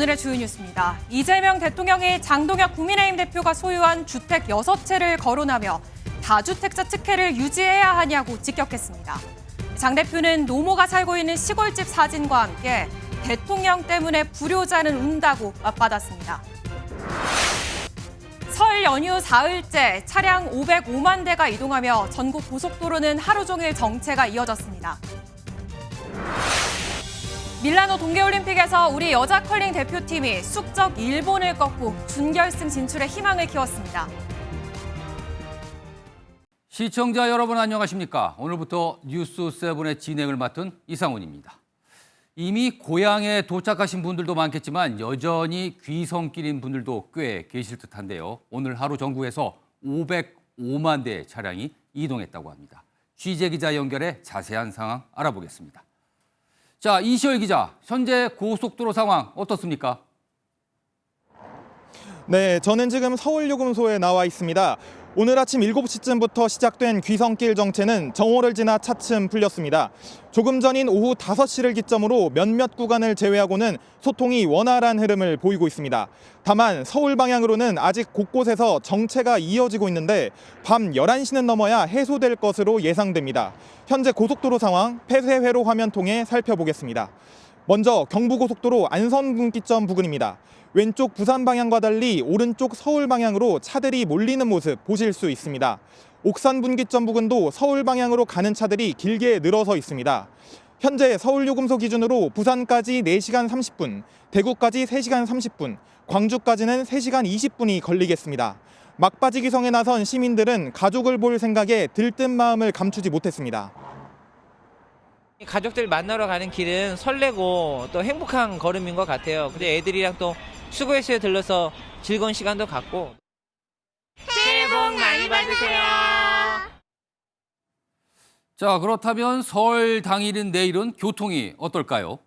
오늘의 주요 뉴스입니다. 이재명 대통령이 장동혁 국민의힘 대표가 소유한 주택 6채를 거론하며 다주택자 특혜를 유지해야 하냐고 직격했습니다. 장 대표는 노모가 살고 있는 시골집 사진과 함께 대통령 때문에 불효자는 운다고 맞받았습니다. 설 연휴 사흘째 차량 505만 대가 이동하며 전국 고속도로는 하루 종일 정체가 이어졌습니다. 밀라노 동계올림픽에서 우리 여자 컬링 대표팀이 숙적 일본을 꺾고 준결승 진출의 희망을 키웠습니다. 시청자 여러분 안녕하십니까? 오늘부터 뉴스7의 진행을 맡은 이상훈입니다. 이미 고향에 도착하신 분들도 많겠지만 여전히 귀성길인 분들도 꽤 계실 듯한데요. 오늘 하루 전국에서 505만 대의 차량이 이동했다고 합니다. 취재기자 연결해 자세한 상황 알아보겠습니다. 자, 이시열 기자, 현재 고속도로 상황 어떻습니까? 네, 저는 지금 서울요금소에 나와 있습니다. 오늘 아침 7시쯤부터 시작된 귀성길 정체는 정오를 지나 차츰 풀렸습니다. 조금 전인 오후 5시를 기점으로 몇몇 구간을 제외하고는 소통이 원활한 흐름을 보이고 있습니다. 다만 서울 방향으로는 아직 곳곳에서 정체가 이어지고 있는데 밤 11시는 넘어야 해소될 것으로 예상됩니다. 현재 고속도로 상황 폐쇄회로 화면 통해 살펴보겠습니다. 먼저 경부고속도로 안선분기점 부근입니다. 왼쪽 부산 방향과 달리 오른쪽 서울 방향으로 차들이 몰리는 모습 보실 수 있습니다. 옥산 분기점 부근도 서울 방향으로 가는 차들이 길게 늘어서 있습니다. 현재 서울요금소 기준으로 부산까지 4시간 30분, 대구까지 3시간 30분, 광주까지는 3시간 20분이 걸리겠습니다. 막바지 귀성에 나선 시민들은 가족을 볼 생각에 들뜬 마음을 감추지 못했습니다. 가족들 만나러 가는 길은 설레고 또 행복한 걸음인 것 같아요. 근데 애들이랑 또 수고해서 들러서 즐거운 시간도 갖고. 새해 복 많이 받으세요. 자, 그렇다면 설 당일인 내일은 교통이 어떨까요?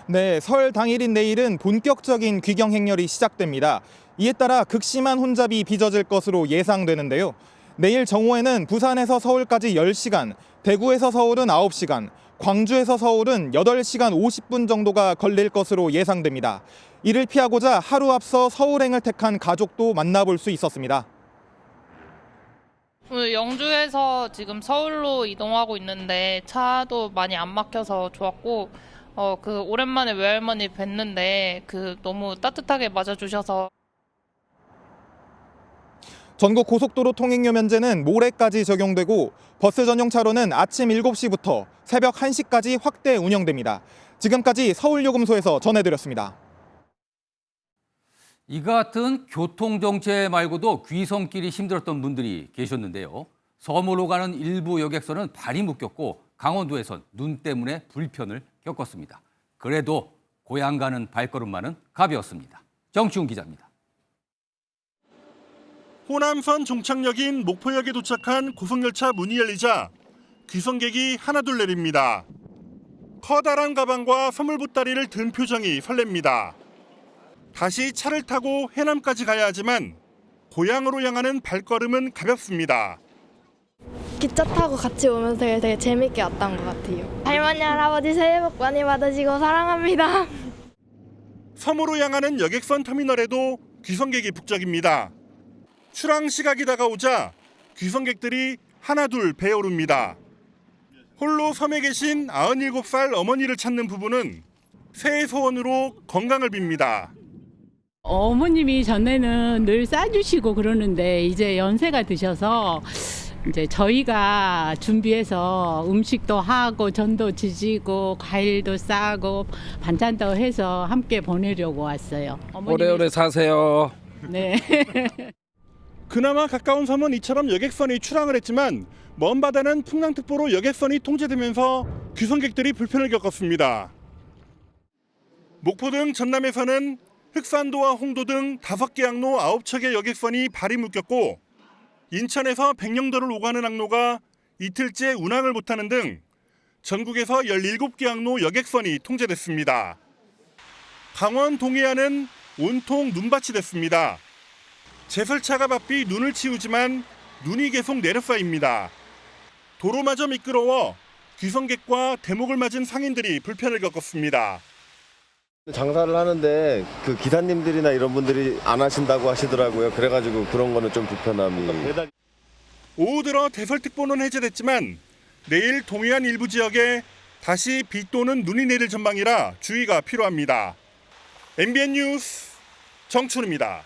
네, 설 당일인 내일은 본격적인 귀경 행렬이 시작됩니다. 이에 따라 극심한 혼잡이 빚어질 것으로 예상되는데요. 내일 정오에는 부산에서 서울까지 10시간, 대구에서 서울은 9시간, 광주에서 서울은 8시간 50분 정도가 걸릴 것으로 예상됩니다. 이를 피하고자 하루 앞서 서울행을 택한 가족도 만나볼 수 있었습니다. 오늘 영주에서 지금 서울로 이동하고 있는데 차도 많이 안 막혀서 좋았고 오랜만에 외할머니 뵀는데 너무 따뜻하게 맞아주셔서. 전국 고속도로 통행료 면제는 모레까지 적용되고 버스 전용 차로는 아침 7시부터 새벽 1시까지 확대 운영됩니다. 지금까지 서울요금소에서 전해드렸습니다. 이 같은 교통정체 말고도 귀성길이 힘들었던 분들이 계셨는데요. 섬으로 가는 일부 여객선은 발이 묶였고 강원도에선 눈 때문에 불편을 겪었습니다. 그래도 고향 가는 발걸음만은 가벼웠습니다. 정치훈 기자입니다. 호남선 종착역인 목포역에 도착한 고속열차 문이 열리자 귀성객이 하나둘 내립니다. 커다란 가방과 선물 보따리를 든 표정이 설렙니다. 다시 차를 타고 해남까지 가야 하지만 고향으로 향하는 발걸음은 가볍습니다. 기차 타고 같이 오면서 되게 재밌게 왔던 것 같아요. 할머니, 할아버지 새해 복 많이 받으시고 사랑합니다. 섬으로 향하는 여객선 터미널에도 귀성객이 북적입니다. 출항 시각이 다가오자 귀성객들이 하나둘 배어오릅니다. 홀로 섬에 계신 97살 어머니를 찾는 부부는 새해 소원으로 건강을 빕니다. 어머님이 전에는 늘 싸주시고 그러는데 이제 연세가 드셔서 이제 저희가 준비해서 음식도 하고 전도 지지고 과일도 싸고 반찬도 해서 함께 보내려고 왔어요. 오래오래 사세요. 네. 그나마 가까운 섬은 이처럼 여객선이 출항을 했지만 먼 바다는 풍랑특보로 여객선이 통제되면서 귀성객들이 불편을 겪었습니다. 목포 등 전남에서는 흑산도와 홍도 등 5개 항로 9척의 여객선이 발이 묶였고 인천에서 백령도를 오가는 항로가 이틀째 운항을 못하는 등 전국에서 17개 항로 여객선이 통제됐습니다. 강원 동해안은 온통 눈밭이 됐습니다. 제설차가 바삐 눈을 치우지만 눈이 계속 내려쌓입니다. 도로마저 미끄러워 귀성객과 대목을 맞은 상인들이 불편을 겪었습니다. 장사를 하는데 그 기사님들이나 이런 분들이 안 하신다고 하시더라고요. 그래가지고 그런 거는 좀 불편함이. 오후 들어 대설특보는 해제됐지만 내일 동해안 일부 지역에 다시 비 또는 눈이 내릴 전망이라 주의가 필요합니다. MBN 뉴스 정춘우입니다.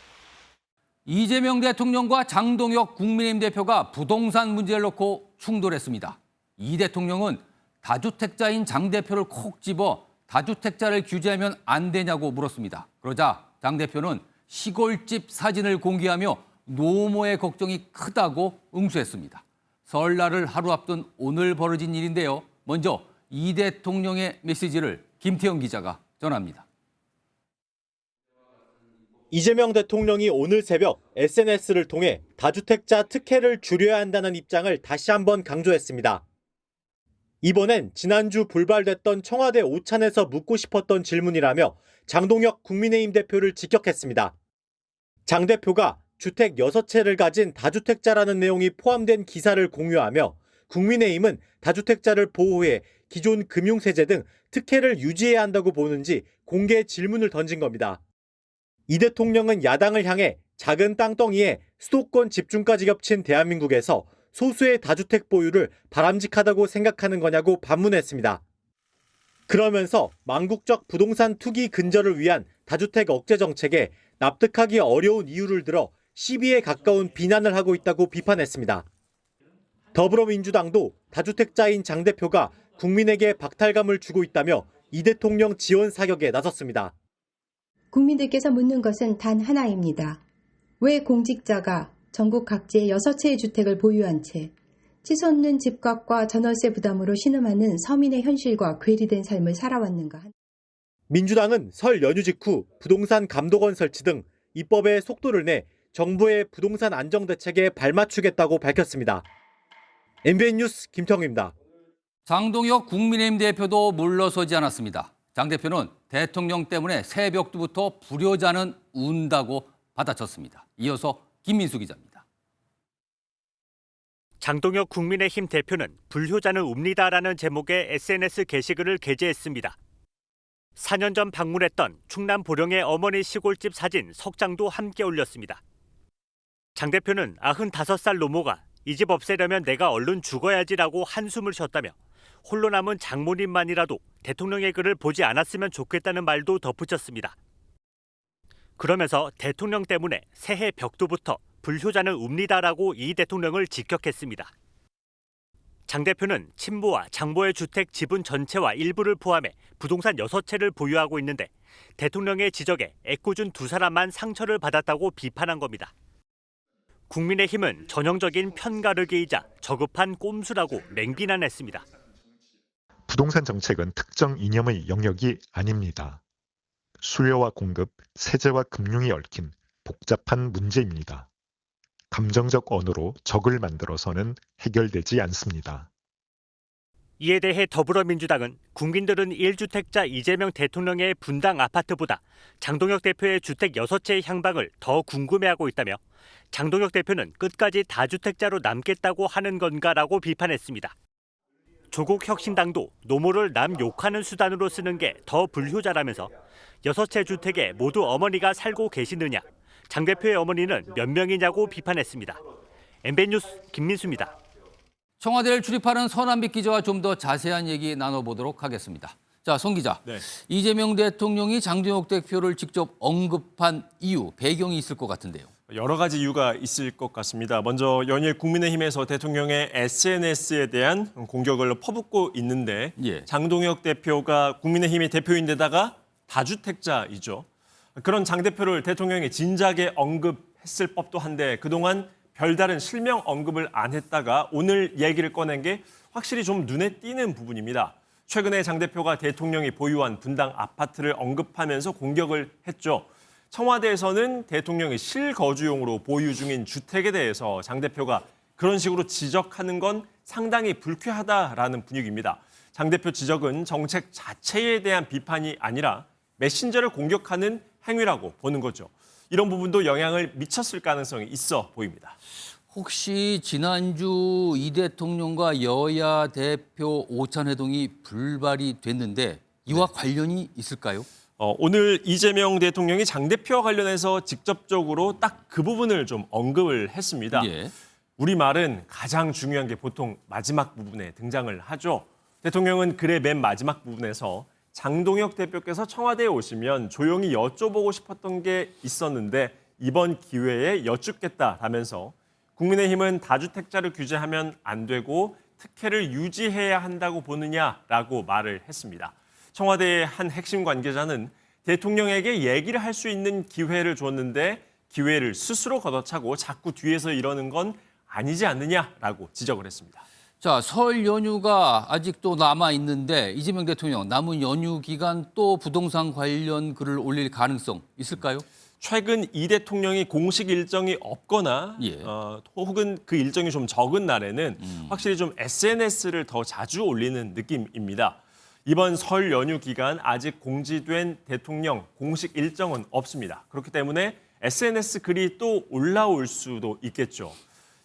이재명 대통령과 장동혁 국민의힘 대표가 부동산 문제를 놓고 충돌했습니다. 이 대통령은 다주택자인 장 대표를 콕 집어 다주택자를 규제하면 안 되냐고 물었습니다. 그러자 장 대표는 시골집 사진을 공개하며 노모의 걱정이 크다고 응수했습니다. 설날을 하루 앞둔 오늘 벌어진 일인데요. 먼저 이 대통령의 메시지를 김태형 기자가 전합니다. 이재명 대통령이 오늘 새벽 SNS를 통해 다주택자 특혜를 줄여야 한다는 입장을 다시 한번 강조했습니다. 이번엔 지난주 불발됐던 청와대 오찬에서 묻고 싶었던 질문이라며 장동혁 국민의힘 대표를 직격했습니다. 장 대표가 주택 6채를 가진 다주택자라는 내용이 포함된 기사를 공유하며 국민의힘은 다주택자를 보호해 기존 금융세제 등 특혜를 유지해야 한다고 보는지 공개 질문을 던진 겁니다. 이 대통령은 야당을 향해 작은 땅덩이에 수도권 집중까지 겹친 대한민국에서 소수의 다주택 보유를 바람직하다고 생각하는 거냐고 반문했습니다. 그러면서 망국적 부동산 투기 근절을 위한 다주택 억제 정책에 납득하기 어려운 이유를 들어 시비에 가까운 비난을 하고 있다고 비판했습니다. 더불어민주당도 다주택자인 장 대표가 국민에게 박탈감을 주고 있다며 이 대통령 지원 사격에 나섰습니다. 국민들께서 묻는 것은 단 하나입니다. 왜 공직자가 전국 각지에 6채의 주택을 보유한 채 치솟는 집값과 전월세 부담으로 신음하는 서민의 현실과 괴리된 삶을 살아왔는가? 민주당은 설 연휴 직후 부동산 감독원 설치 등 입법에 속도를 내 정부의 부동산 안정대책에 발맞추겠다고 밝혔습니다. MBN 뉴스 김태형입니다. 장동혁 국민의힘 대표도 물러서지 않았습니다. 장 대표는 대통령 때문에 새벽부터 불효자는 운다고 받아쳤습니다. 이어서 김민수 기자입니다. 장동혁 국민의힘 대표는 불효자는 웁니다라는 제목의 SNS 게시글을 게재했습니다. 4년 전 방문했던 충남 보령의 어머니 시골집 사진 석 장도 함께 올렸습니다. 장 대표는 95살 노모가 이 집 없애려면 내가 얼른 죽어야지라고 한숨을 쉬었다며 홀로 남은 장모님만이라도 대통령의 글을 보지 않았으면 좋겠다는 말도 덧붙였습니다. 그러면서 대통령 때문에 새해 벽두부터 불효자는 웁니다라고 이 대통령을 직격했습니다. 장 대표는 친부와 장모의 주택 지분 전체와 일부를 포함해 부동산 6채를 보유하고 있는데 대통령의 지적에 애꿎은 2사람만 상처를 받았다고 비판한 겁니다. 국민의힘은 전형적인 편가르기이자 저급한 꼼수라고 맹비난했습니다. 부동산 정책은 특정 이념의 영역이 아닙니다. 수요와 공급, 세제와 금융이 얽힌 복잡한 문제입니다. 감정적 언어로 적을 만들어서는 해결되지 않습니다. 이에 대해 더불어민주당은 국민들은 1주택자 이재명 대통령의 분당 아파트보다 장동혁 대표의 주택 6채의 향방을 더 궁금해하고 있다며 장동혁 대표는 끝까지 다주택자로 남겠다고 하는 건가라고 비판했습니다. 조국 혁신당도 노모를 남 욕하는 수단으로 쓰는 게 더 불효자라면서 6채 주택에 모두 어머니가 살고 계시느냐, 장 대표의 어머니는 몇 명이냐고 비판했습니다. MBN 뉴스 김민수입니다. 청와대를 출입하는 서남빛 기자와 좀 더 자세한 얘기 나눠보도록 하겠습니다. 자, 송 기자. 네. 이재명 대통령이 장동혁 대표를 직접 언급한 이유, 배경이 있을 것 같은데요. 여러 가지 이유가 있을 것 같습니다. 먼저 연일 국민의힘에서 대통령의 SNS에 대한 공격을 퍼붓고 있는데 장동혁 대표가 국민의힘의 대표인데다가 다주택자이죠. 그런 장 대표를 대통령이 진작에 언급했을 법도 한데 그동안 별다른 실명 언급을 안 했다가 오늘 얘기를 꺼낸 게 확실히 좀 눈에 띄는 부분입니다. 최근에 장 대표가 대통령이 보유한 분당 아파트를 언급하면서 공격을 했죠. 청와대에서는 대통령이 실거주용으로 보유 중인 주택에 대해서 장 대표가 그런 식으로 지적하는 건 상당히 불쾌하다라는 분위기입니다. 장 대표 지적은 정책 자체에 대한 비판이 아니라 메신저를 공격하는 행위라고 보는 거죠. 이런 부분도 영향을 미쳤을 가능성이 있어 보입니다. 혹시 지난주 이 대통령과 여야 대표 오찬 회동이 불발이 됐는데 이와 관련이 있을까요? 오늘 이재명 대통령이 장 대표와 관련해서 직접적으로 딱 그 부분을 좀 언급을 했습니다. 예. 우리말은 가장 중요한 게 보통 마지막 부분에 등장을 하죠. 대통령은 글의 맨 마지막 부분에서 장동혁 대표께서 청와대에 오시면 조용히 여쭤보고 싶었던 게 있었는데 이번 기회에 여쭙겠다라면서 국민의힘은 다주택자를 규제하면 안 되고 특혜를 유지해야 한다고 보느냐라고 말을 했습니다. 청와대의 한 핵심 관계자는 대통령에게 얘기를 할 수 있는 기회를 줬는데 기회를 스스로 걷어차고 자꾸 뒤에서 이러는 건 아니지 않느냐라고 지적을 했습니다. 자, 설 연휴가 아직도 남아 있는데 이재명 대통령 남은 연휴 기간 또 부동산 관련 글을 올릴 가능성 있을까요? 최근 이 대통령이 공식 일정이 없거나 혹은 그 일정이 좀 적은 날에는 확실히 좀 SNS를 더 자주 올리는 느낌입니다. 이번 설 연휴 기간 아직 공지된 대통령 공식 일정은 없습니다. 그렇기 때문에 SNS 글이 또 올라올 수도 있겠죠.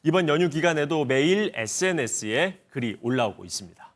이번 연휴 기간에도 매일 SNS에 글이 올라오고 있습니다.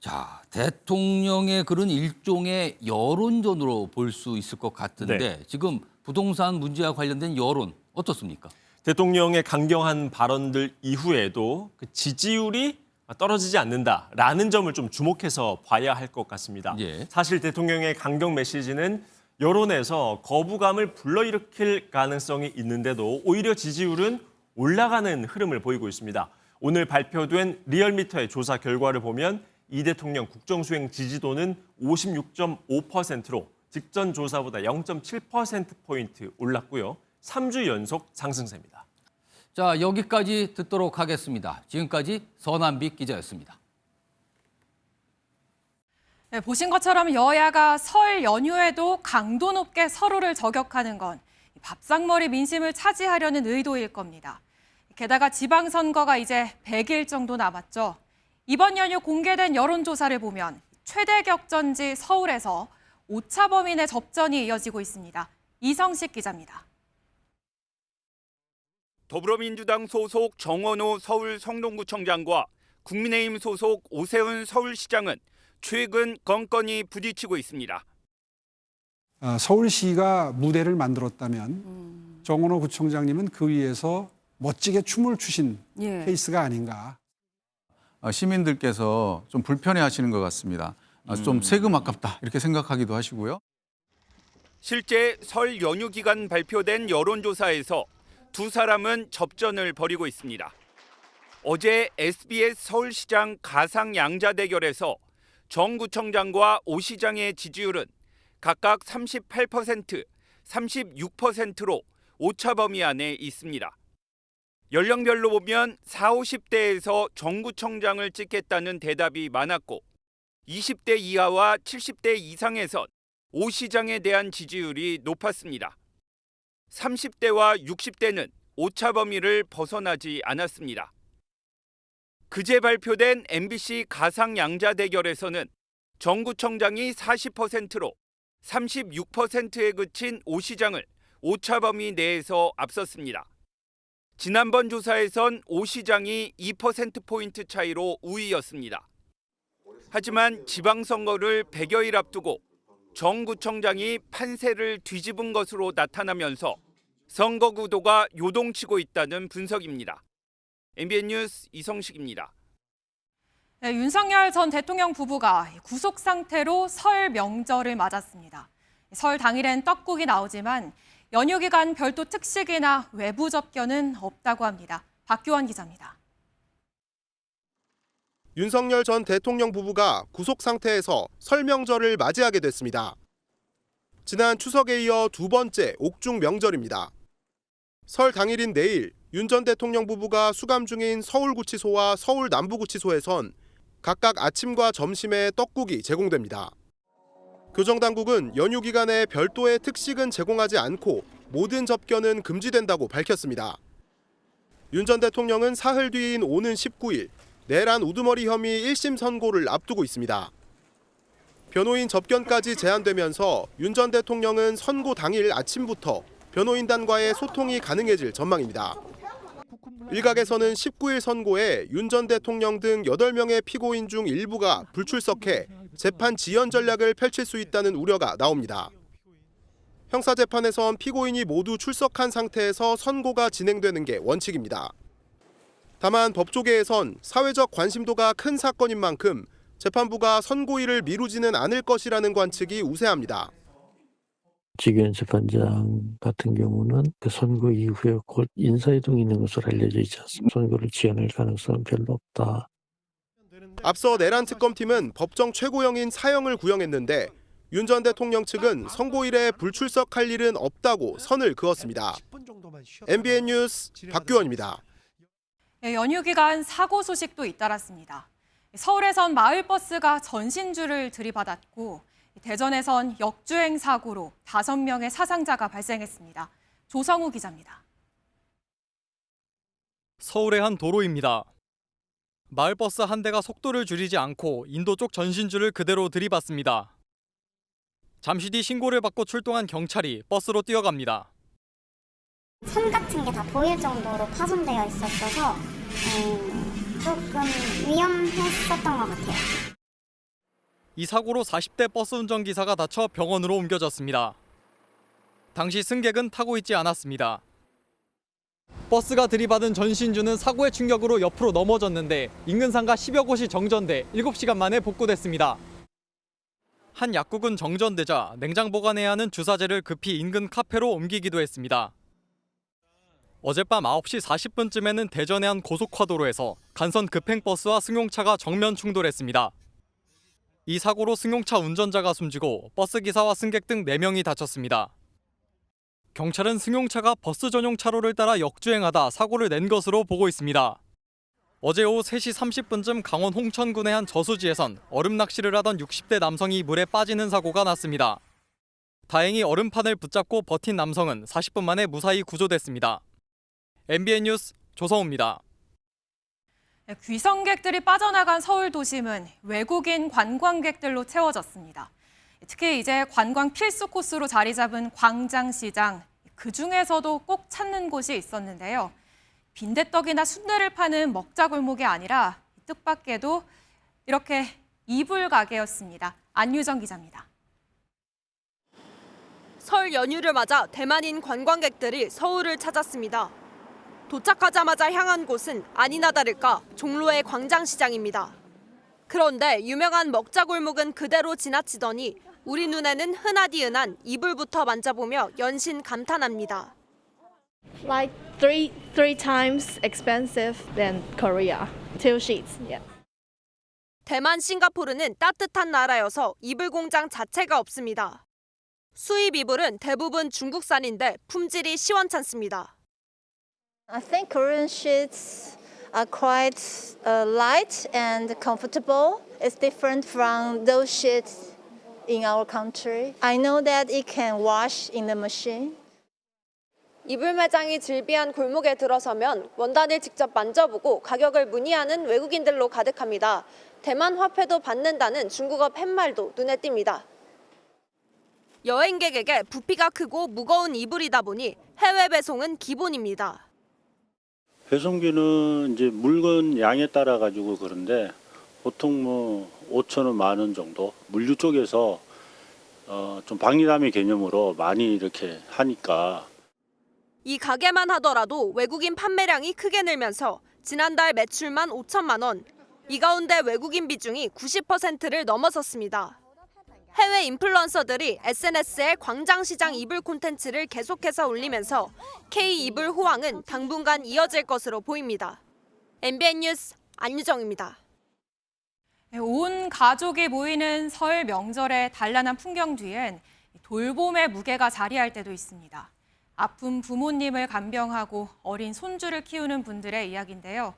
자, 대통령의 글은 일종의 여론전으로 볼 수 있을 것 같은데 네. 지금 부동산 문제와 관련된 여론 어떻습니까? 대통령의 강경한 발언들 이후에도 그 지지율이 떨어지지 않는다라는 점을 좀 주목해서 봐야 할 것 같습니다. 예. 사실 대통령의 강경 메시지는 여론에서 거부감을 불러일으킬 가능성이 있는데도 오히려 지지율은 올라가는 흐름을 보이고 있습니다. 오늘 발표된 리얼미터의 조사 결과를 보면 이 대통령 국정수행 지지도는 56.5%로 직전 조사보다 0.7%포인트 올랐고요. 3주 연속 상승세입니다. 자, 여기까지 듣도록 하겠습니다. 지금까지 서남빛 기자였습니다. 네, 보신 것처럼 여야가 설 연휴에도 강도 높게 서로를 저격하는 건 밥상머리 민심을 차지하려는 의도일 겁니다. 게다가 지방선거가 이제 100일 정도 남았죠. 이번 연휴 공개된 여론조사를 보면 최대 격전지 서울에서 오차범인의 접전이 이어지고 있습니다. 이성식 기자입니다. 더불어민주당 소속 정원호 서울 성동구청장과 국민의힘 소속 오세훈 서울시장은 최근 건건이 부딪히고 있습니다. 서울시가 무대를 만들었다면 정원호 구청장님은 그 위에서 멋지게 춤을 추신 케이스가 아닌가. 시민들께서 좀 불편해하시는 것 같습니다. 좀 세금 아깝다 이렇게 생각하기도 하시고요. 실제 설 연휴 기간 발표된 여론조사에서 두 사람은 접전을 벌이고 있습니다. 어제 SBS 서울시장 가상 양자 대결에서 정 구청장과 오 시장의 지지율은 각각 38%, 36%로 오차 범위 안에 있습니다. 연령별로 보면 40, 50대에서 정 구청장을 찍겠다는 대답이 많았고 20대 이하와 70대 이상에선 오 시장에 대한 지지율이 높았습니다. 30대와 60대는 오차 범위를 벗어나지 않았습니다. 그제 발표된 MBC 가상 양자 대결에서는 정 구청장이 40%로 36%에 그친 오 시장을 오차 범위 내에서 앞섰습니다. 지난번 조사에선 오 시장이 2%포인트 차이로 우위였습니다. 하지만 지방선거를 100여일 앞두고 정 구청장이 판세를 뒤집은 것으로 나타나면서 선거 구도가 요동치고 있다는 분석입니다. MBN 뉴스 이성식입니다. 네, 윤석열 전 대통령 부부가 구속 상태로 설 명절을 맞았습니다. 설 당일엔 떡국이 나오지만 연휴 기간 별도 특식이나 외부 접견은 없다고 합니다. 박규원 기자입니다. 윤석열 전 대통령 부부가 구속 상태에서 설 명절을 맞이하게 됐습니다. 지난 추석에 이어 두 번째 옥중 명절입니다. 설 당일인 내일 윤 전 대통령 부부가 수감 중인 서울구치소와 서울 남부구치소에선 각각 아침과 점심에 떡국이 제공됩니다. 교정당국은 연휴 기간에 별도의 특식은 제공하지 않고 모든 접견은 금지된다고 밝혔습니다. 윤 전 대통령은 사흘 뒤인 오는 19일 내란 우두머리 혐의 1심 선고를 앞두고 있습니다. 변호인 접견까지 제한되면서 윤 전 대통령은 선고 당일 아침부터 변호인단과의 소통이 가능해질 전망입니다. 일각에서는 19일 선고에 윤 전 대통령 등 8명의 피고인 중 일부가 불출석해 재판 지연 전략을 펼칠 수 있다는 우려가 나옵니다. 형사재판에선 피고인이 모두 출석한 상태에서 선고가 진행되는 게 원칙입니다. 다만 법조계에선 사회적 관심도가 큰 사건인 만큼 재판부가 선고일을 미루지는 않을 것이라는 관측이 우세합니다. 지규현 재판장 같은 경우는 그 선고 이후에 곧 인사이동이 있는 것으로 알려져 있지 않습니까? 선고를 지연할 가능성은 별로 없다. 앞서 내란 특검팀은 법정 최고형인 사형을 구형했는데 윤 전 대통령 측은 선고일에 불출석할 일은 없다고 선을 그었습니다. MBN 뉴스 박규원입니다. 연휴 기간 사고 소식도 잇따랐습니다. 서울에선 마을버스가 전신줄을 들이받았고 대전에선 역주행 사고로 5명의 사상자가 발생했습니다. 조성우 기자입니다. 서울의 한 도로입니다. 마을버스 한 대가 속도를 줄이지 않고 인도 쪽 전신줄을 그대로 들이받습니다. 잠시 뒤 신고를 받고 출동한 경찰이 버스로 뛰어갑니다. 선 같은 게 다 보일 정도로 파손되어 있었어서 조금 위험했었던 것 같아요. 이 사고로 40대 버스 운전기사가 다쳐 병원으로 옮겨졌습니다. 당시 승객은 타고 있지 않았습니다. 버스가 들이받은 전신주는 사고의 충격으로 옆으로 넘어졌는데 인근 상가 10여 곳이 정전돼 7시간 만에 복구됐습니다. 한 약국은 정전되자 냉장 보관해야 하는 주사제를 급히 인근 카페로 옮기기도 했습니다. 어젯밤 9시 40분쯤에는 대전의 한 고속화도로에서 간선 급행버스와 승용차가 정면 충돌했습니다. 이 사고로 승용차 운전자가 숨지고 버스 기사와 승객 등 4명이 다쳤습니다. 경찰은 승용차가 버스 전용 차로를 따라 역주행하다 사고를 낸 것으로 보고 있습니다. 어제 오후 3시 30분쯤 강원 홍천군의 한 저수지에선 얼음 낚시를 하던 60대 남성이 물에 빠지는 사고가 났습니다. 다행히 얼음판을 붙잡고 버틴 남성은 40분 만에 무사히 구조됐습니다. MBN 뉴스 조성우입니다. 귀성객들이 빠져나간 서울 도심은 외국인 관광객들로 채워졌습니다. 특히 이제 관광 필수 코스로 자리 잡은 광장시장, 그중에서도 꼭 찾는 곳이 있었는데요. 빈대떡이나 순대를 파는 먹자골목이 아니라 뜻밖에도 이렇게 이불 가게였습니다. 안유정 기자입니다. 설 연휴를 맞아 대만인 관광객들이 서울을 찾았습니다. 도착하자마자 향한 곳은 아니나 다를까 종로의 광장시장입니다. 그런데 유명한 먹자골목은 그대로 지나치더니 우리 눈에는 흔하디 흔한 이불부터 만져보며 연신 감탄합니다. Like three times expensive than Korea. 2 sheets. Yeah. 대만, 싱가포르는 따뜻한 나라여서 이불 공장 자체가 없습니다. 수입 이불은 대부분 중국산인데 품질이 시원찮습니다. I think Korean sheets are quite light and comfortable. It's different from those sheets in our country. I know that it can wash in the machine. 이불 매장이 즐비한 골목에 들어서면 원단을 직접 만져보고 가격을 문의하는 외국인들로 가득합니다. 대만 화폐도 받는다는 중국어 팻말도 눈에 띕니다. 여행객에게 부피가 크고 무거운 이불이다 보니 해외 배송은 기본입니다. 배송비는 이제 물건 양에 따라 가지고 그런데 보통 5,000원, 10,000원 정도 물류 쪽에서 좀 박리담의 개념으로 많이 이렇게 하니까. 이 가게만 하더라도 외국인 판매량이 크게 늘면서 지난달 매출만 5천만 원. 이 가운데 외국인 비중이 90%를 넘어섰습니다. 해외 인플루언서들이 SNS에 광장시장 이불 콘텐츠를 계속해서 올리면서 K-이불 호황은 당분간 이어질 것으로 보입니다. MBN 뉴스 안유정입니다. 온 가족이 모이는 설 명절의 단란한 풍경 뒤엔 돌봄의 무게가 자리할 때도 있습니다. 아픈 부모님을 간병하고 어린 손주를 키우는 분들의 이야기인데요.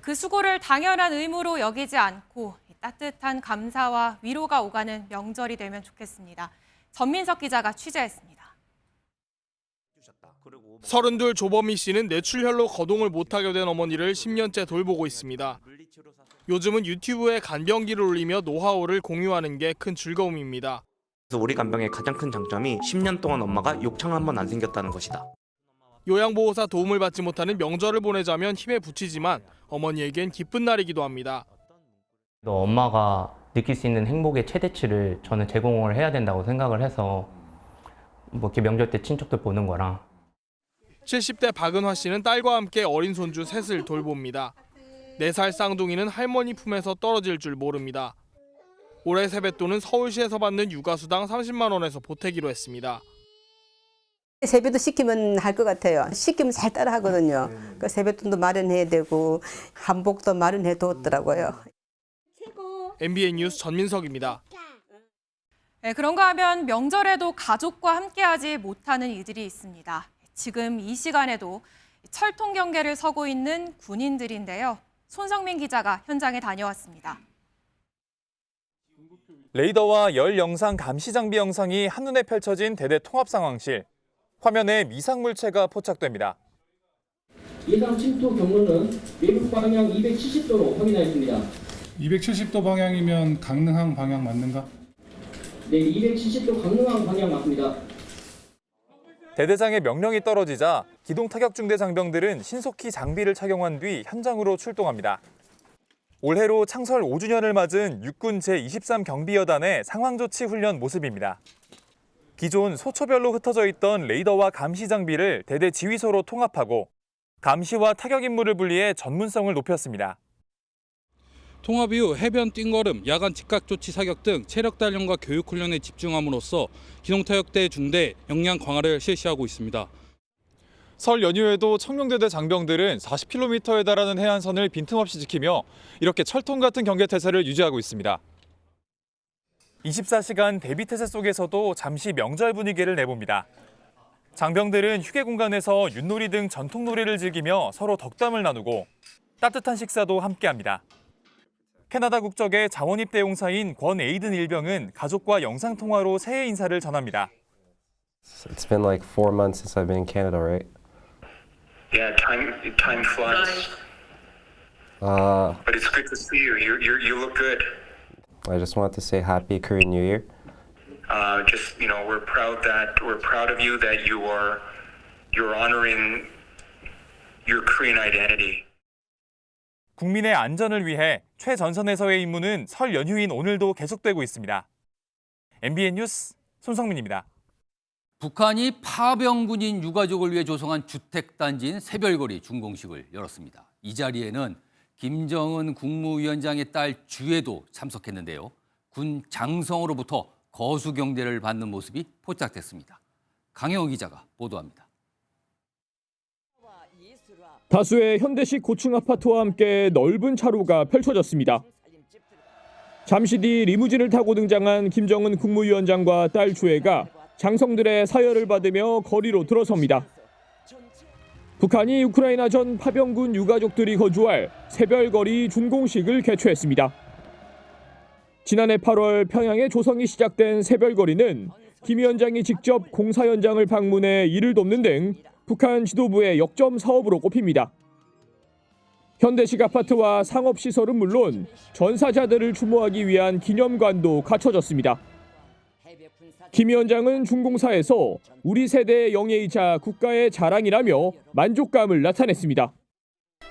그 수고를 당연한 의무로 여기지 않고 따뜻한 감사와 위로가 오가는 명절이 되면 좋겠습니다. 전민석 기자가 취재했습니다. 32 조범희 씨는 뇌출혈로 거동을 못하게 된 어머니를 10년째 돌보고 있습니다. 요즘은 유튜브에 간병기를 올리며 노하우를 공유하는 게 큰 즐거움입니다. 우리 간병의 가장 큰 장점이 10년 동안 엄마가 욕창 한 번 안 생겼다는 것이다. 요양보호사 도움을 받지 못하는 명절을 보내자면 힘에 부치지만 어머니에겐 기쁜 날이기도 합니다. 엄마가 느낄 수 있는 행복의 최대치를 저는 제공을 해야 된다고 생각을 해서 뭐 이렇게 명절 때 친척들 보는 거랑 70대 박은화 씨는 딸과 함께 어린 손주 셋을 돌봅니다. 4살 쌍둥이는 할머니 품에서 떨어질 줄 모릅니다. 올해 세뱃돈은 서울시에서 받는 육아수당 30만 원에서 보태기로 했습니다. 세뱃돈 시키면 할 것 같아요. 시키면 잘 따라 하거든요. 그 세뱃돈도 마련해야 되고 한복도 마련해 뒀더라고요. MBN 뉴스 전민석입니다. 네, 그런가 하면 명절에도 가족과 함께하지 못하는 이들이 있습니다. 지금 이 시간에도 철통 경계를 서고 있는 군인들인데요. 손성민 기자가 현장에 다녀왔습니다. 레이더와 열 영상 감시 장비 영상이 한눈에 펼쳐진 대대 통합 상황실. 화면에 미상물체가 포착됩니다. 예상 침투 경로는 외국 방향 270도로 확인하였습니다. 270도 방향이면 강릉항 방향 맞는가? 네, 270도 강릉항 방향 맞습니다. 대대장의 명령이 떨어지자 기동타격중대 장병들은 신속히 장비를 착용한 뒤 현장으로 출동합니다. 올해로 창설 5주년을 맞은 육군 제23경비여단의 상황조치 훈련 모습입니다. 기존 소초별로 흩어져 있던 레이더와 감시 장비를 대대 지휘소로 통합하고 감시와 타격 임무를 분리해 전문성을 높였습니다. 통합 이후 해변 띵걸음, 야간 즉각조치 사격 등 체력 단련과 교육 훈련에 집중함으로써 기동타격대 중대 역량 강화를 실시하고 있습니다. 설 연휴에도 청룡대대 장병들은 40km에 달하는 해안선을 빈틈없이 지키며 이렇게 철통 같은 경계태세를 유지하고 있습니다. 24시간 대비태세 속에서도 잠시 명절 분위기를 내봅니다. 장병들은 휴게 공간에서 윷놀이 등 전통놀이를 즐기며 서로 덕담을 나누고 따뜻한 식사도 함께합니다. 캐나다 국적의 자원 입대 용사인 권 에이든 일병은 가족과 영상통화로 새해 인사를 전합니다. It's been like 4 months since I've been in Canada, right? Yeah, time flies. But it's good to see you. You look good. I just want to say Happy Korean New Year. Just we're proud of you that you're honoring your Korean identity. 국민의 안전을 위해 최전선에서의 임무는 설 연휴인 오늘도 계속되고 있습니다. MBN 뉴스 손성민입니다. 북한이 파병군인 유가족을 위해 조성한 주택단지인 새별거리 준공식을 열었습니다. 이 자리에는 김정은 국무위원장의 딸 주애도 참석했는데요. 군 장성으로부터 거수경례를 받는 모습이 포착됐습니다. 강영호 기자가 보도합니다. 다수의 현대식 고층 아파트와 함께 넓은 차로가 펼쳐졌습니다. 잠시 뒤 리무진을 타고 등장한 김정은 국무위원장과 딸 주애가 장성들의 사열을 받으며 거리로 들어섭니다. 북한이 우크라이나 전 파병군 유가족들이 거주할 새별거리 준공식을 개최했습니다. 지난해 8월 평양에 조성이 시작된 새별거리는 김 위원장이 직접 공사 현장을 방문해 이를 돕는 등 북한 지도부의 역점 사업으로 꼽힙니다. 현대식 아파트와 상업시설은 물론 전사자들을 추모하기 위한 기념관도 갖춰졌습니다. 김 위원장은 준공사에서 우리 세대의 영예이자 국가의 자랑이라며 만족감을 나타냈습니다.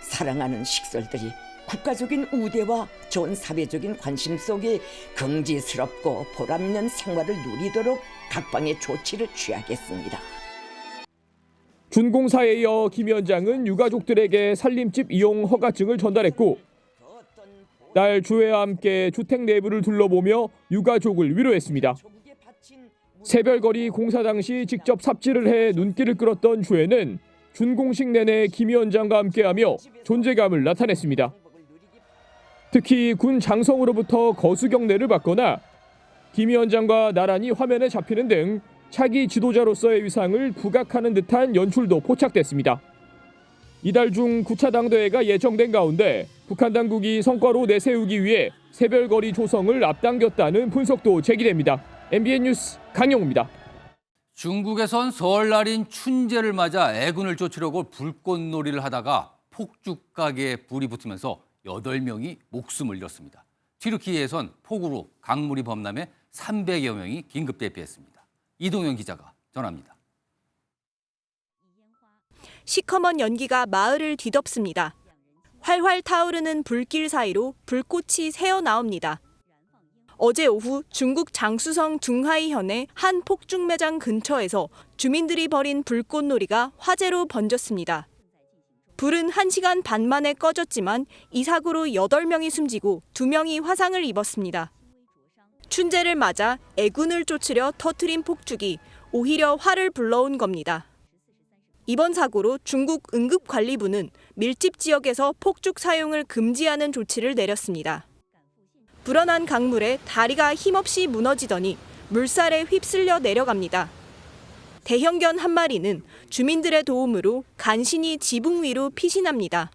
사랑하는 식솔들이 국가적인 우대와 전 사회적인 관심 속에 긍지스럽고 보람있는 생활을 누리도록 각방의 조치를 취하겠습니다. 준공사에 이어 김 위원장은 유가족들에게 살림집 이용 허가증을 전달했고 딸 주애와 함께 주택 내부를 둘러보며 유가족을 위로했습니다. 새별거리 공사 당시 직접 삽질을 해 눈길을 끌었던 주애는 준공식 내내 김 위원장과 함께하며 존재감을 나타냈습니다. 특히 군 장성으로부터 거수경례를 받거나 김 위원장과 나란히 화면에 잡히는 등 차기 지도자로서의 위상을 부각하는 듯한 연출도 포착됐습니다. 이달 중 9차 당대회가 예정된 가운데 북한 당국이 성과로 내세우기 위해 새별거리 조성을 앞당겼다는 분석도 제기됩니다. MBN 뉴스 강영우입니다. 중국에선 설날인 춘제를 맞아 애군을 쫓으려고 불꽃놀이를 하다가 폭죽 가게에 불이 붙으면서 8명이 목숨을 잃었습니다. 튀르키예에선 폭우로 강물이 범람해 300여 명이 긴급 대피했습니다. 이동현 기자가 전합니다. 시커먼 연기가 마을을 뒤덮습니다. 활활 타오르는 불길 사이로 불꽃이 새어나옵니다. 어제 오후 중국 장쑤성 둥하이현의 한 폭죽 매장 근처에서 주민들이 벌인 불꽃놀이가 화재로 번졌습니다. 불은 1시간 반 만에 꺼졌지만 이 사고로 8명이 숨지고 2명이 화상을 입었습니다. 춘제를 맞아 애군을 쫓으려 터트린 폭죽이 오히려 화를 불러온 겁니다. 이번 사고로 중국 응급관리부는 밀집 지역에서 폭죽 사용을 금지하는 조치를 내렸습니다. 불어난 강물에 다리가 힘없이 무너지더니 물살에 휩쓸려 내려갑니다. 대형견 한 마리는 주민들의 도움으로 간신히 지붕 위로 피신합니다.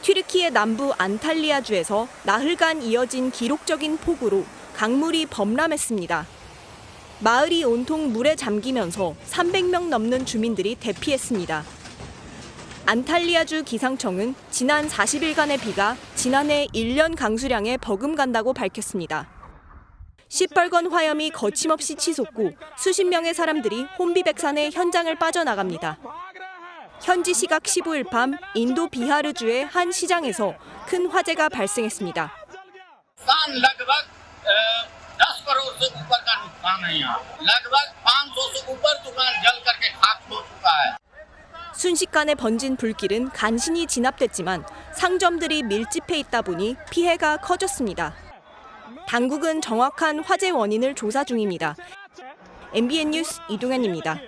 튀르키예 남부 안탈리아주에서 나흘간 이어진 기록적인 폭우로 강물이 범람했습니다. 마을이 온통 물에 잠기면서 300명 넘는 주민들이 대피했습니다. 안탈리아주 기상청은 지난 40일간의 비가 지난해 1년 강수량에 버금간다고 밝혔습니다. 시뻘건 화염이 거침없이 치솟고 수십 명의 사람들이 혼비백산의 현장을 빠져나갑니다. 현지 시각 15일 밤 인도 비하르주의 한 시장에서 큰 화재가 발생했습니다. 순식간에 번진 불길은 간신히 진압됐지만 상점들이 밀집해 있다 보니 피해가 커졌습니다. 당국은 정확한 화재 원인을 조사 중입니다. MBN 뉴스 이동현입니다.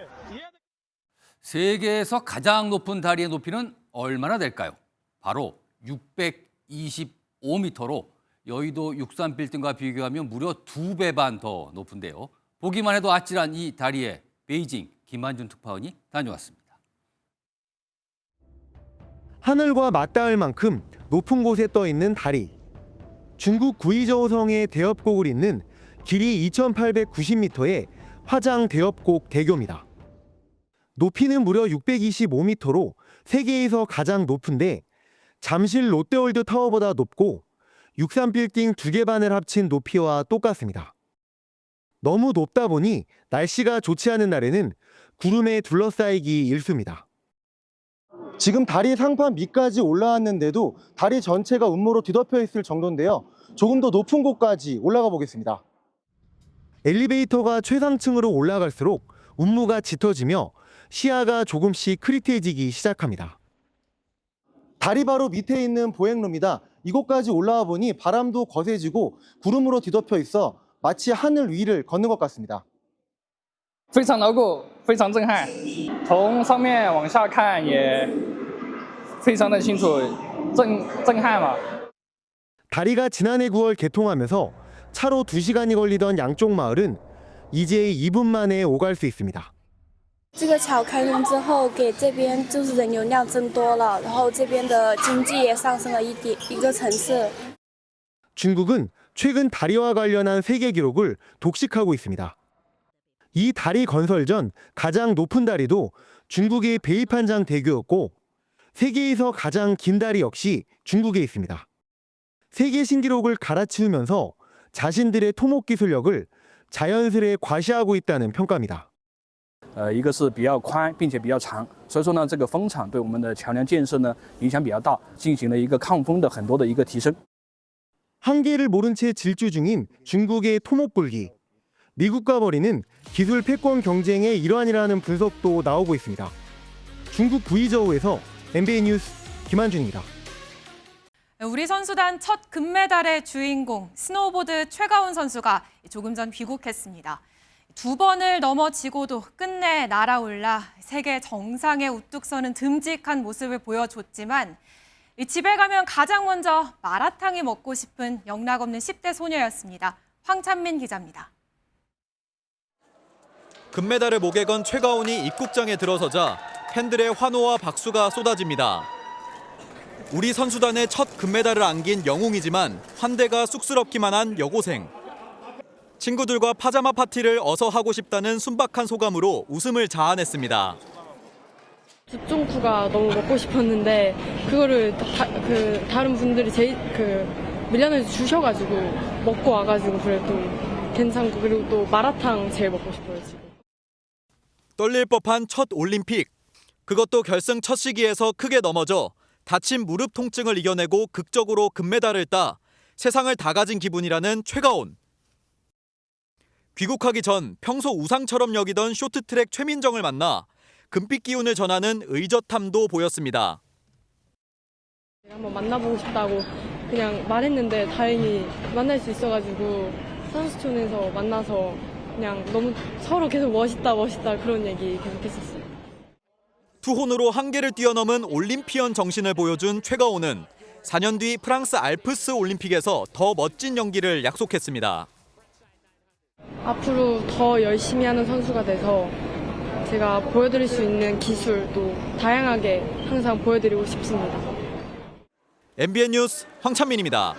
세계에서 가장 높은 다리의 높이는 얼마나 될까요? 바로 625m로 여의도 63빌딩과 비교하면 무려 2배 반 더 높은데요. 보기만 해도 아찔한 이 다리에 베이징 김한준 특파원이 다녀왔습니다. 하늘과 맞닿을 만큼 높은 곳에 떠 있는 다리. 중국 구이저우성의 대엽곡을 잇는 길이 2,890m의 화장 대엽곡 대교입니다. 높이는 무려 625m로 세계에서 가장 높은데 잠실 롯데월드 타워보다 높고 63빌딩 2개 반을 합친 높이와 똑같습니다. 너무 높다 보니 날씨가 좋지 않은 날에는 구름에 둘러싸이기 일쑤입니다. 지금 다리 상판 밑까지 올라왔는데도 다리 전체가 운모로 뒤덮여 있을 정도인데요. 조금 더 높은 곳까지 올라가 보겠습니다. 엘리베이터가 최상층으로 올라갈수록 운무가 짙어지며 시야가 조금씩 흐릿해지기 시작합니다. 다리 바로 밑에 있는 보행로입니다. 이곳까지 올라와 보니 바람도 거세지고 구름으로 뒤덮여 있어 마치 하늘 위를 걷는 것 같습니다. 非常牢固，非常震撼。从上面往下看也非常的清楚，震撼嘛。 다리가 지난해 9월 개통하면서 차로 2시간이 걸리던 양쪽 마을은 이제 2분 만에 오갈 수 있습니다. 这个桥开通之后，给这边就是人流量增多了，然后这边的经济也上升了一个层次。 중국은 최근 다리와 관련한 세계 기록을 독식하고 있습니다. 이 다리 건설 전 가장 높은 다리도 중국의 베이판장 대교였고 세계에서 가장 긴 다리 역시 중국에 있습니다. 세계 신기록을 갈아치우면서 자신들의 토목 기술력을 자연스레 과시하고 있다는 평가입니다. 一个是比较宽并且比较长，所以说呢，这个风场对我们的桥梁建设呢影响比较大，进行了一个抗风的很多的一个提升。 한계를 모른 채 질주 중인 중국의 토목 굴기. 미국과 벌이는 기술 패권 경쟁의 일환이라는 분석도 나오고 있습니다. 중국 구이저우에서 MBN 뉴스 김한준입니다. 우리 선수단 첫 금메달의 주인공 스노우보드 최가훈 선수가 조금 전 귀국했습니다. 2번을 넘어지고도 끝내 날아올라 세계 정상에 우뚝 서는 듬직한 모습을 보여줬지만 집에 가면 가장 먼저 마라탕이 먹고 싶은 영락없는 10대 소녀였습니다. 황찬민 기자입니다. 금메달을 목에 건 최가훈이 입국장에 들어서자 팬들의 환호와 박수가 쏟아집니다. 우리 선수단의 첫 금메달을 안긴 영웅이지만 환대가 쑥스럽기만 한 여고생. 친구들과 파자마 파티를 어서 하고 싶다는 순박한 소감으로 웃음을 자아냈습니다. 족종쿠가 너무 먹고 싶었는데 그거를 다른 분들이 밀려내서 주셔가지고 먹고 와가지고 그래도 괜찮고 그리고 또 마라탕 제일 먹고 싶어요 지금. 떨릴 법한 첫 올림픽. 그것도 결승 첫 시기에서 크게 넘어져 다친 무릎 통증을 이겨내고 극적으로 금메달을 따 세상을 다 가진 기분이라는 최가온. 귀국하기 전 평소 우상처럼 여기던 쇼트트랙 최민정을 만나 금빛 기운을 전하는 의젓함도 보였습니다. 한번 만나보고 싶다고 그냥 말했는데 다행히 만날 수 있어가지고 선수촌에서 만나서 그냥 너무 서로 계속 멋있다 그런 얘기 계속 했었어요. 투혼으로 한계를 뛰어넘은 올림피언 정신을 보여준 최가온은 4년 뒤 프랑스 알프스 올림픽에서 더 멋진 연기를 약속했습니다. 앞으로 더 열심히 하는 선수가 돼서 제가 보여드릴 수 있는 기술도 다양하게 항상 보여드리고 싶습니다. MBN 뉴스 황찬민입니다.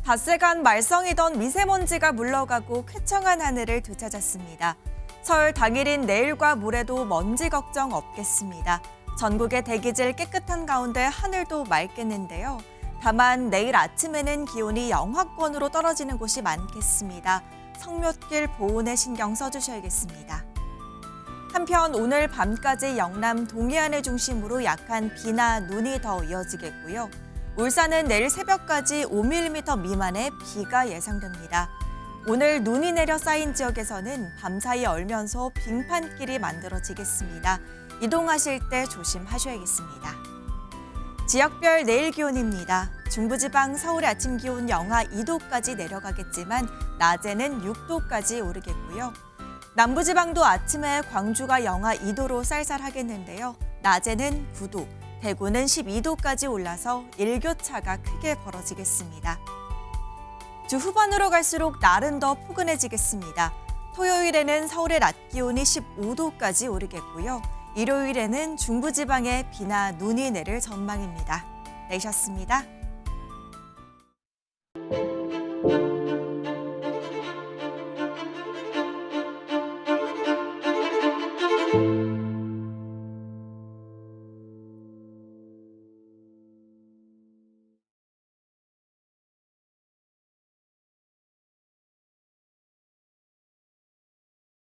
닷새간 말썽이던 미세먼지가 물러가고 쾌청한 하늘을 되찾았습니다. 설 당일인 내일과 모레도 먼지 걱정 없겠습니다. 전국의 대기질 깨끗한 가운데 하늘도 맑겠는데요. 다만 내일 아침에는 기온이 영하권으로 떨어지는 곳이 많겠습니다. 성묘길 보온에 신경 써주셔야겠습니다. 한편 오늘 밤까지 영남 동해안을 중심으로 약한 비나 눈이 더 이어지겠고요. 울산은 내일 새벽까지 5mm 미만의 비가 예상됩니다. 오늘 눈이 내려 쌓인 지역에서는 밤사이 얼면서 빙판길이 만들어지겠습니다. 이동하실 때 조심하셔야겠습니다. 지역별 내일 기온입니다. 중부지방 서울의 아침 기온 영하 2도까지 내려가겠지만 낮에는 6도까지 오르겠고요. 남부지방도 아침에 광주가 영하 2도로 쌀쌀하겠는데요. 낮에는 9도, 대구는 12도까지 올라서 일교차가 크게 벌어지겠습니다. 주 후반으로 갈수록 날은 더 포근해지겠습니다. 토요일에는 서울의 낮 기온이 15도까지 오르겠고요. 일요일에는 중부지방에 비나 눈이 내릴 전망입니다. 내셨습니다.